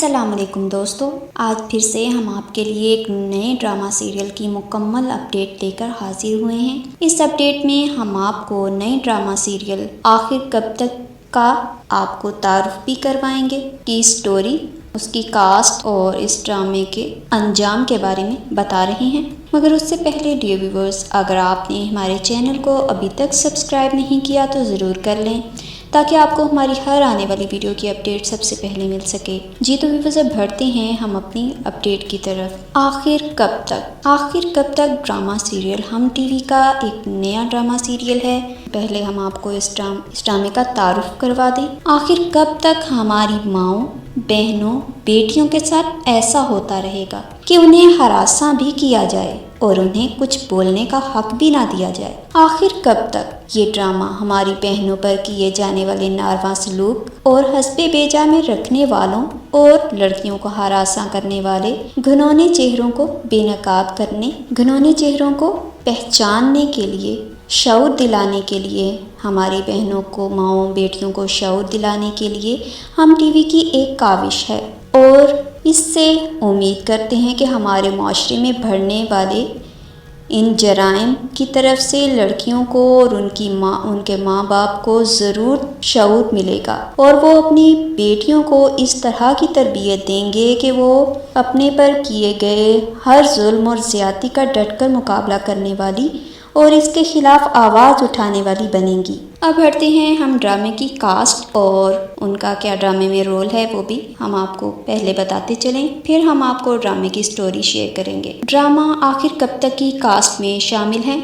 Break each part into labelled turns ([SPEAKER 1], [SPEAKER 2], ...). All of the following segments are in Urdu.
[SPEAKER 1] السلام علیکم دوستو، آج پھر سے ہم آپ کے لیے ایک نئے ڈرامہ سیریل کی مکمل اپڈیٹ لے کر حاضر ہوئے ہیں۔ اس اپڈیٹ میں ہم آپ کو نئے ڈرامہ سیریل آخر کب تک کا آپ کو تعارف بھی کروائیں گے، کی سٹوری، اس کی کاسٹ اور اس ڈرامے کے انجام کے بارے میں بتا رہے ہیں۔ مگر اس سے پہلے ڈیئر ویورز، اگر آپ نے ہمارے چینل کو ابھی تک سبسکرائب نہیں کیا تو ضرور کر لیں تاکہ آپ کو ہماری ہر آنے والی ویڈیو کی اپڈیٹ سب سے پہلے مل سکے۔ جی تو ویورز، اب بڑھتے ہیں ہم اپنی اپڈیٹ کی طرف۔ آخر کب تک ڈرامہ سیریل ہم ٹی وی کا ایک نیا ڈرامہ سیریل ہے۔ پہلے ہم آپ کو اس ڈرامے کا تعارف کروا دیں۔ آخر کب تک ہماری ماؤں، بہنوں، بیٹیوں کے ساتھ ایسا ہوتا رہے گا کہ انہیں ہراساں بھی کیا جائے اور انہیں کچھ بولنے کا حق بھی نہ دیا جائے؟ آخر کب تک یہ ڈرامہ ہماری بہنوں پر کیے جانے والے ناروا سلوک اور حسب بیجا میں رکھنے والوں اور لڑکیوں کو ہراساں کرنے والے گھنونے چہروں کو بے نقاب کرنے، گھنونے چہروں کو پہچاننے کے لیے، شعور دلانے کے لیے، ہماری بہنوں کو، ماؤں، بیٹیوں کو شعور دلانے کے لیے ہم ٹی وی کی ایک کاوش ہے، اور اس سے امید کرتے ہیں کہ ہمارے معاشرے میں بڑھنے والے ان جرائم کی طرف سے لڑکیوں کو اور ان کے ماں باپ کو ضرور شعور ملے گا، اور وہ اپنی بیٹیوں کو اس طرح کی تربیت دیں گے کہ وہ اپنے پر کیے گئے ہر ظلم اور زیادتی کا ڈٹ کر مقابلہ کرنے والی اور اس کے خلاف آواز اٹھانے والی بنیں گی۔ اب بڑھتے ہیں ہم ڈرامے کی کاسٹ اور ان کا کیا ڈرامے میں رول ہے، وہ بھی ہم آپ کو پہلے بتاتے چلیں، پھر ہم آپ کو ڈرامے کی سٹوری شیئر کریں گے۔ ڈرامہ آخر کب تک کی کاسٹ میں شامل ہیں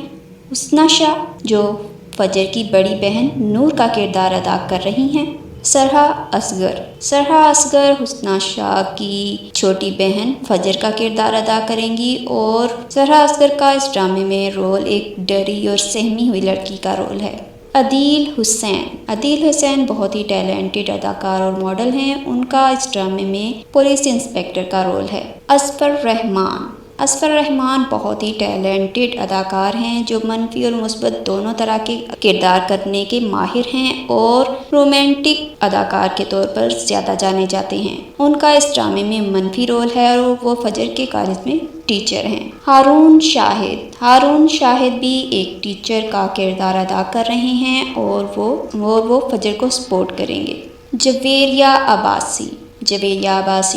[SPEAKER 1] حسنہ شاہ، جو فجر کی بڑی بہن نور کا کردار ادا کر رہی ہیں۔ سرحا اصغر حسنہ شاہ کی چھوٹی بہن فجر کا کردار ادا کریں گی، اور سرحا اصغر کا اس ڈرامے میں رول ایک ڈری اور سہمی ہوئی لڑکی کا رول ہے۔ عدیل حسین بہت ہی ٹیلنٹڈ اداکار اور ماڈل ہیں، ان کا اس ڈرامے میں پولیس انسپکٹر کا رول ہے۔ اصفر رحمان بہت ہی ٹیلنٹڈ اداکار ہیں، جو منفی اور مثبت دونوں طرح کے کردار کرنے کے ماہر ہیں اور رومانٹک اداکار کے طور پر زیادہ جانے جاتے ہیں۔ ان کا اس ڈرامے میں منفی رول ہے اور وہ فجر کے کالج میں ٹیچر ہیں۔ ہارون شاہد بھی ایک ٹیچر کا کردار ادا کر رہے ہیں اور وہ فجر کو سپورٹ کریں گے۔ جویریہ عباسی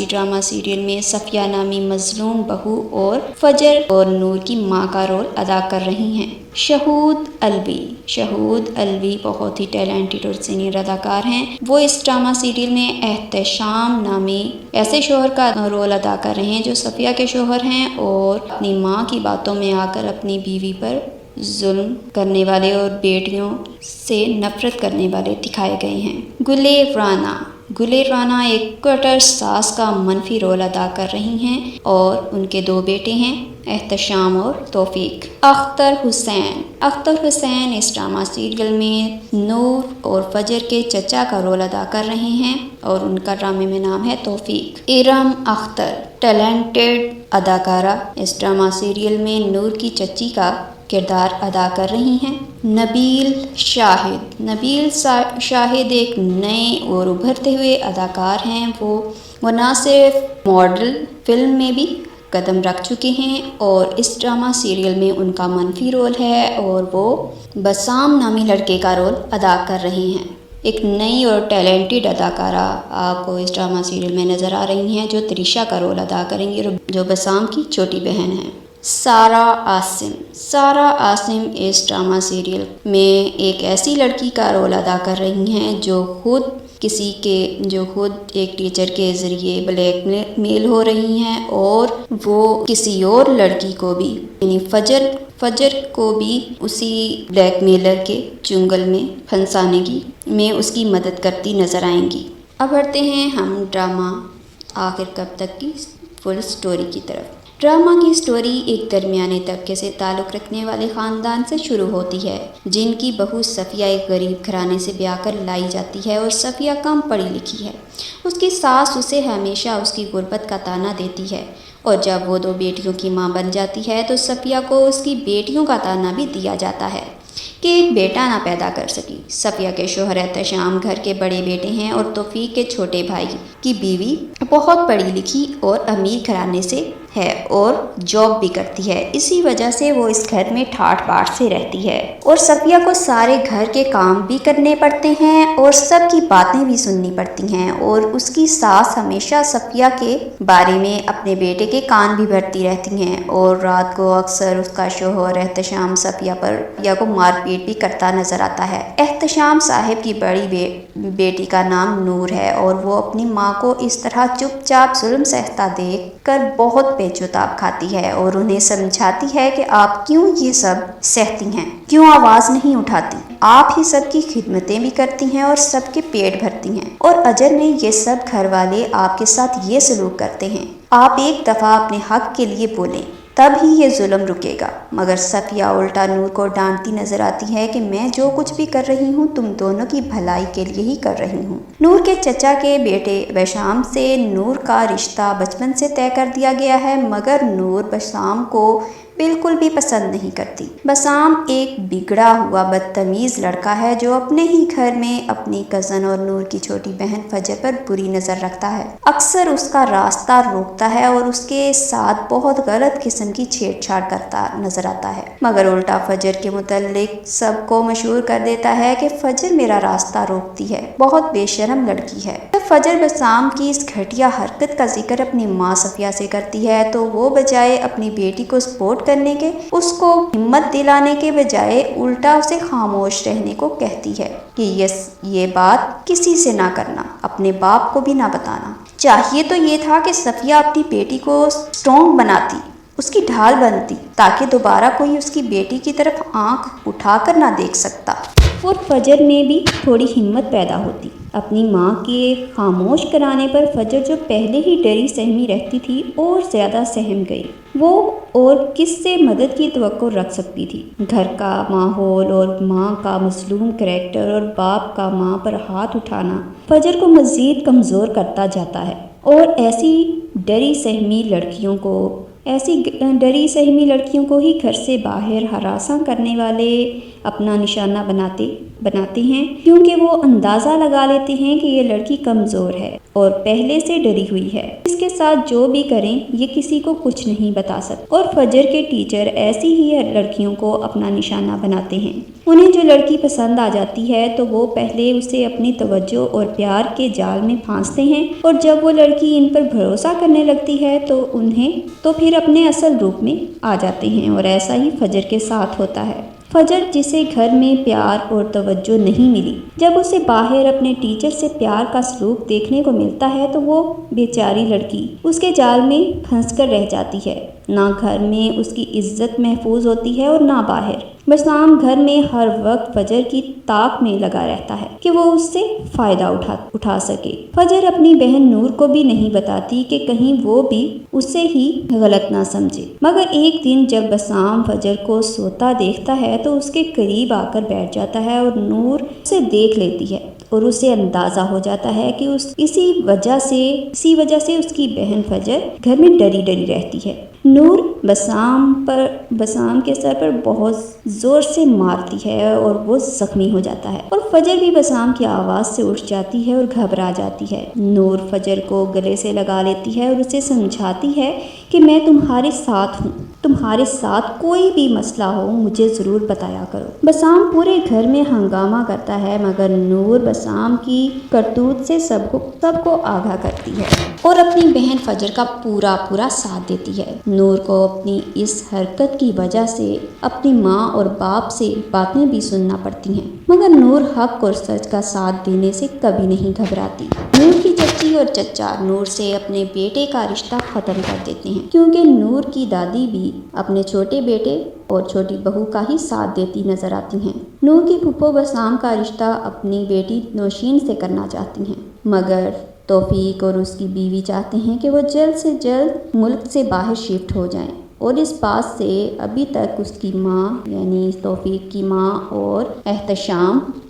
[SPEAKER 1] ڈرامہ سیریل میں صفیہ نامی مظلوم بہو اور فجر اور نور کی ماں کا رول ادا کر رہی ہیں۔ شہود الوی بہت ہی ٹیلنٹڈ اور سینئر اداکار ہیں، وہ اس ڈرامہ سیریل میں احتشام نامی ایسے شوہر کا رول ادا کر رہے ہیں جو صفیہ کے شوہر ہیں اور اپنی ماں کی باتوں میں آ کر اپنی بیوی پر ظلم کرنے والے اور بیٹیوں سے نفرت کرنے والے دکھائے گئے ہیں۔ گلیر رانا ایک کٹر ساس کا منفی رول ادا کر رہی ہیں اور ان کے دو بیٹے ہیں، احتشام اور توفیق۔ اختر حسین اس ڈرامہ سیریل میں نور اور فجر کے چچا کا رول ادا کر رہے ہیں اور ان کا ڈرامے میں نام ہے توفیق۔ ارم اختر ٹیلنٹڈ اداکارہ، اس ڈرامہ سیریل میں نور کی چچی کا کردار ادا کر رہی ہیں۔ نبیل شاہد ایک نئے اور ابھرتے ہوئے اداکار ہیں، وہ نہ صرف ماڈل فلم میں بھی قدم رکھ چکے ہیں اور اس ڈرامہ سیریل میں ان کا منفی رول ہے اور وہ بسام نامی لڑکے کا رول ادا کر رہی ہیں۔ ایک نئی اور ٹیلنٹڈ اداکارہ آپ کو اس ڈرامہ سیریل میں نظر آ رہی ہیں، جو تریشا کا رول ادا کریں گی، جو بسام کی چھوٹی بہن ہے۔ سارا آسم اس ڈرامہ سیریل میں ایک ایسی لڑکی کا رول ادا کر رہی ہیں جو خود ایک ٹیچر کے ذریعے بلیک میل ہو رہی ہیں اور وہ کسی اور لڑکی کو بھی، یعنی فجر کو بھی اسی بلیک میلر کے چنگل میں پھنسانے میں اس کی مدد کرتی نظر آئیں گی۔ اب بڑھتے ہیں ہم ڈرامہ آخر کب تک کی فل سٹوری کی طرف۔ ڈرامہ کی سٹوری ایک درمیانے طبقے سے تعلق رکھنے والے خاندان سے شروع ہوتی ہے، جن کی بہو صفیہ ایک غریب گھرانے سے بیاہ کر لائی جاتی ہے اور صفیہ کم پڑھی لکھی ہے۔ اس کی ساس اسے ہمیشہ اس کی غربت کا طعنہ دیتی ہے، اور جب وہ دو بیٹیوں کی ماں بن جاتی ہے تو صفیہ کو اس کی بیٹیوں کا طعنہ بھی دیا جاتا ہے کہ ایک بیٹا نہ پیدا کر سکی۔ صفیہ کے شوہر احتشام گھر کے بڑے بیٹے ہیں اور توفیق کے چھوٹے بھائی کی بیوی بہت پڑھی لکھی اور امیر گھرانے سے ہے اور جاب بھی کرتی ہے، اسی وجہ سے وہ اس گھر میں ٹھاٹھ باٹھ سے رہتی ہے اور صفیہ کو سارے گھر کے کام بھی کرنے پڑتے ہیں اور سب کی باتیں بھی سننی پڑتی ہیں، اور اس کی ساس ہمیشہ صفیہ کے بارے میں اپنے بیٹے کے کان بھی بھرتی رہتی ہیں، اور رات کو اکثر اس کا شوہر احتشام صفیہ کو مار پیٹ بھی کرتا نظر آتا ہے۔ احتشام صاحب کی بڑی بیٹی کا نام نور ہے اور وہ اپنی ماں کو اس طرح چپ چاپ ظلم سہتا دیکھ کر بہت پیچوتاب کھاتی ہے اور انہیں سمجھاتی ہے کہ آپ کیوں یہ سب سہتی ہیں، کیوں آواز نہیں اٹھاتی، آپ ہی سب کی خدمتیں بھی کرتی ہیں اور سب کے پیٹ بھرتی ہیں، اور اجر میں یہ سب گھر والے آپ کے ساتھ یہ سلوک کرتے ہیں، آپ ایک دفعہ اپنے حق کے لیے بولیں تب ہی یہ ظلم رکے گا۔ مگر صفیہ الٹا نور کو ڈانٹتی نظر آتی ہے کہ میں جو کچھ بھی کر رہی ہوں تم دونوں کی بھلائی کے لیے ہی کر رہی ہوں۔ نور کے چچا کے بیٹے بسام سے نور کا رشتہ بچپن سے طے کر دیا گیا ہے، مگر نور بسام کو بالکل بھی پسند نہیں کرتی۔ بسام ایک بگڑا ہوا بدتمیز لڑکا ہے جو اپنے ہی گھر میں اپنی کزن اور نور کی چھوٹی بہن فجر پر بری نظر رکھتا ہے، اکثر اس کا راستہ روکتا ہے اور اس کے ساتھ بہت غلط قسم کی چھیڑ چھاڑ کرتا نظر آتا ہے، مگر الٹا فجر کے متعلق سب کو مشہور کر دیتا ہے کہ فجر میرا راستہ روکتی ہے، بہت بے شرم لڑکی ہے۔ جب فجر بسام کی اس گھٹیا حرکت کا ذکر اپنی ماں صفیہ سے کرتی ہے تو وہ بجائے اپنی بیٹی کو سپورٹ کرنے کے، اس کو ہمت دلانے کے بجائے الٹا اسے خاموش رہنے کو کہتی ہے کہ یہ بات کسی سے نہ کرنا، اپنے باپ کو بھی نہ بتانا۔ چاہیے تو یہ تھا کہ صفیہ اپنی بیٹی کو اسٹرانگ بناتی، اس کی ڈھال بنتی، تاکہ دوبارہ کوئی اس کی بیٹی کی طرف آنکھ اٹھا کر نہ دیکھ سکتا، اور فجر میں بھی تھوڑی ہمت پیدا ہوتی۔ اپنی ماں کے خاموش کرانے پر فجر جو پہلے ہی ڈری سہمی رہتی تھی اور زیادہ سہم گئی، وہ اور کس سے مدد کی توقع رکھ سکتی تھی؟ گھر کا ماحول اور ماں کا مظلوم کریکٹر اور باپ کا ماں پر ہاتھ اٹھانا فجر کو مزید کمزور کرتا جاتا ہے، اور ایسی ڈری سہمی لڑکیوں کو ہی گھر سے باہر ہراساں کرنے والے اپنا نشانہ بناتے ہیں، کیونکہ وہ اندازہ لگا لیتے ہیں کہ یہ لڑکی کمزور ہے اور پہلے سے ڈری ہوئی ہے، اس کے ساتھ جو بھی کریں یہ کسی کو کچھ نہیں بتا سکتے۔ اور فجر کے ٹیچر ایسی ہی لڑکیوں کو اپنا نشانہ بناتے ہیں، انہیں جو لڑکی پسند آ جاتی ہے تو وہ پہلے اسے اپنی توجہ اور پیار کے جال میں پھانستے ہیں، اور جب وہ لڑکی ان پر بھروسہ کرنے لگتی ہے تو پھر اپنے اصل روپ میں آ جاتے ہیں، اور ایسا ہی فجر کے ساتھ ہوتا ہے۔ فجر جسے گھر میں پیار اور توجہ نہیں ملی، جب اسے باہر اپنے ٹیچر سے پیار کا سلوک دیکھنے کو ملتا ہے تو وہ بیچاری لڑکی اس کے جال میں پھنس کر رہ جاتی ہے، نہ گھر میں اس کی عزت محفوظ ہوتی ہے اور نہ باہر۔ بسام گھر میں ہر وقت فجر کی طاق میں لگا رہتا ہے کہ وہ اس سے فائدہ اٹھا سکے۔ فجر اپنی بہن نور کو بھی نہیں بتاتی کہ کہیں وہ بھی اسے ہی غلط نہ سمجھے، مگر ایک دن جب بسام فجر کو سوتا دیکھتا ہے تو اس کے قریب آ کر بیٹھ جاتا ہے اور نور اسے دیکھ لیتی ہے، اور اسے اندازہ ہو جاتا ہے کہ اسی وجہ سے اس کی بہن فجر گھر میں ڈری رہتی ہے۔ نور بسام کے سر پر بہت زور سے مارتی ہے اور وہ زخمی ہو جاتا ہے، اور فجر بھی بسام کی آواز سے اٹھ جاتی ہے اور گھبرا جاتی ہے۔ نور فجر کو گلے سے لگا لیتی ہے اور اسے سمجھاتی ہے کہ میں تمہارے ساتھ ہوں، تمہارے ساتھ کوئی بھی مسئلہ ہو مجھے ضرور بتایا کرو۔ بسام پورے گھر میں ہنگامہ کرتا ہے، مگر نور بسام کی کرتوت سے سب کو آگاہ کرتی ہے اور اپنی بہن فجر کا پورا ساتھ دیتی ہے۔ نور کو اپنی اس حرکت کی وجہ سے اپنی ماں اور باپ سے باتیں بھی سننا پڑتی ہیں، مگر نور حق اور سچ کا ساتھ دینے سے کبھی نہیں گھبراتی۔ نور کی چچی اور چچا نور سے اپنے بیٹے کا رشتہ ختم کر دیتے ہیں، کیونکہ نور کی دادی بھی اپنے چھوٹے بیٹے اور چھوٹی بہو کا ہی ساتھ دیتی نظر آتی ہیں۔ نور کی پھپھو بسام کا رشتہ اپنی بیٹی نوشین سے کرنا چاہتی ہیں، مگر توفیق اور اس کی بیوی چاہتے ہیں کہ وہ جلد سے جلد ملک سے باہر شفٹ ہو جائیں، اور اس بات سے ابھی تک اس کی ماں یعنی توفیق کی ماں اور احتشام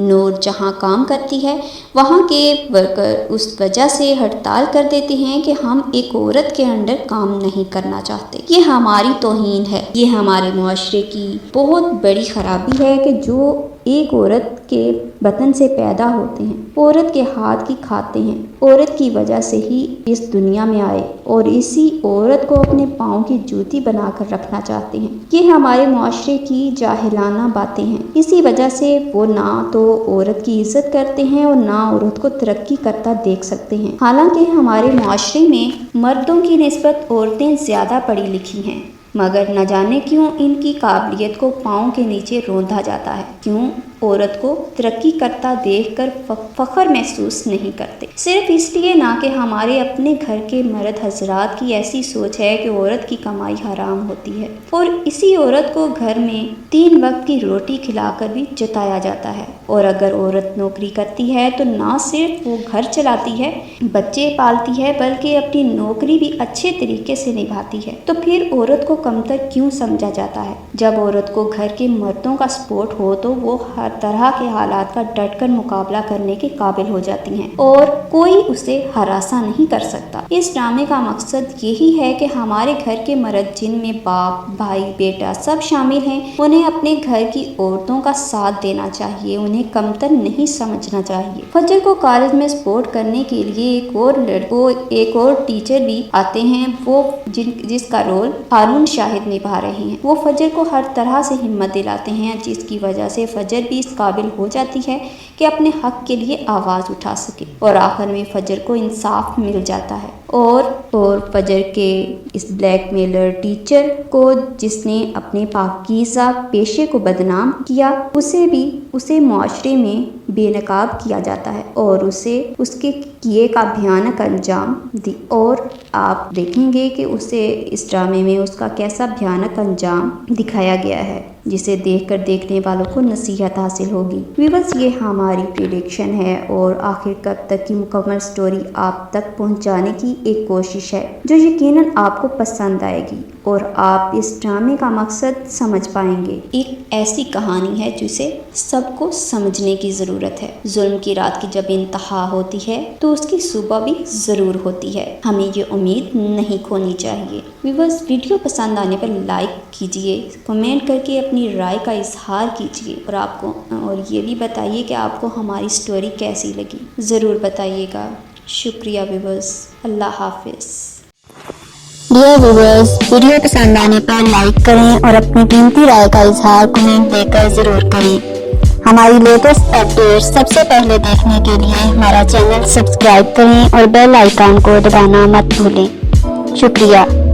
[SPEAKER 1] نور جہاں کام کرتی ہے وہاں کے ورکر اس وجہ سے ہڑتال کر دیتے ہیں کہ ہم ایک عورت کے انڈر کام نہیں کرنا چاہتے۔ یہ ہماری توہین ہے، یہ ہمارے معاشرے کی بہت بڑی خرابی ہے کہ جو ایک عورت کے بطن سے پیدا ہوتے ہیں، عورت کے ہاتھ کی کھاتے ہیں، عورت کی وجہ سے ہی اس دنیا میں آئے اور اسی عورت کو اپنے پاؤں کی جوتی بنا کر رکھنا چاہتے ہیں۔ یہ ہمارے معاشرے کی جاہلانہ باتیں ہیں۔ اسی وجہ سے وہ نہ تو عورت کی عزت کرتے ہیں اور نہ عورت کو ترقی کرتا دیکھ سکتے ہیں۔ حالانکہ ہمارے معاشرے میں مردوں کی نسبت عورتیں زیادہ پڑھی لکھی ہیں، مگر نہ جانے کیوں ان کی قابلیت کو پاؤں کے نیچے روندا جاتا ہے۔ کیوں عورت کو ترقی کرتا دیکھ کر فخر محسوس نہیں کرتے؟ صرف اس لیے نہ کہ ہمارے اپنے گھر کے مرد حضرات کی ایسی سوچ ہے کہ عورت کی کمائی حرام ہوتی ہے اور اسی عورت کو گھر میں 3 وقت کی روٹی کھلا کر بھی جتایا جاتا ہے۔ اور اگر عورت نوکری کرتی ہے تو نہ صرف وہ گھر چلاتی ہے، بچے پالتی ہے، بلکہ اپنی نوکری بھی اچھے طریقے سے نبھاتی ہے۔ تو پھر عورت کو کمتر کیوں سمجھا جاتا ہے؟ جب عورت کو گھر کے مردوں کا سپورٹ ہو تو وہ ہر طرح کے حالات کا ڈٹ کر مقابلہ کرنے کے قابل ہو جاتی ہیں اور کوئی اسے ہراساں نہیں کر سکتا۔ اس ڈرامے کا مقصد یہی ہے کہ ہمارے گھر کے مرد، جن میں باپ، بھائی، بیٹا سب شامل ہیں، انہیں اپنے گھر کی عورتوں کا ساتھ دینا چاہیے، انہیں کمتر نہیں سمجھنا چاہیے۔ فجر کو کالج میں سپورٹ کرنے کے لیے ایک اور ٹیچر بھی آتے ہیں، وہ جس کا رول ہارون شاہد نبھا رہے ہیں۔ وہ فجر کو ہر طرح سے ہمت دلاتے ہیں، جس کی وجہ سے فجر بھی اس قابل ہو جاتی ہے کہ اپنے حق کے لیے آواز اٹھا سکے اور آخر میں فجر کو انصاف مل جاتا ہے۔ اور فجر کے اس بلیک میلر ٹیچر کو، جس نے اپنے پاکیزہ پیشے کو بدنام کیا، اسے معاشرے میں بے نقاب کیا جاتا ہے اور اس کے کیے کا بھیانک انجام دی، اور آپ دیکھیں گے کہ اسے اس ڈرامے میں اس کا کیسا بھیانک انجام دکھایا گیا ہے، جسے دیکھ کر دیکھنے والوں کو نصیحت حاصل ہوگی۔ ویورز، یہ ہماری پریڈکشن ہے اور آخر کب تک کی مکمل سٹوری آپ تک پہنچانے کی ایک کوشش ہے جو یقیناً آپ کو پسند آئے گی اور آپ اس ڈرامے کا مقصد سمجھ پائیں گے۔ ایک ایسی کہانی ہے جسے سب کو سمجھنے کی ضرورت ہے۔ ظلم کی رات کی جب انتہا ہوتی ہے تو اس کی صبح بھی ضرور ہوتی ہے، ہمیں یہ امید نہیں کھونی چاہیے۔ ویورز، ویڈیو پسند آنے پر لائک کیجئے، کمنٹ کر کے اپنی رائے کا اظہار کیجئے اور یہ بھی بتائیے کہ آپ کو ہماری سٹوری کیسی لگی، ضرور بتائیے گا۔ شکریہ ویورز، اللہ حافظ۔
[SPEAKER 2] ڈیئر ویورز، ویڈیو پسند آنے پر لائک کریں اور اپنی قیمتی رائے کا اظہار کمنٹ دے کر ضرور کریں۔ ہماری لیٹسٹ اپڈیٹ سب سے پہلے دیکھنے کے لیے ہمارا چینل سبسکرائب کریں اور بیل آئیکن کو دبانا مت بھولیں۔ شکریہ۔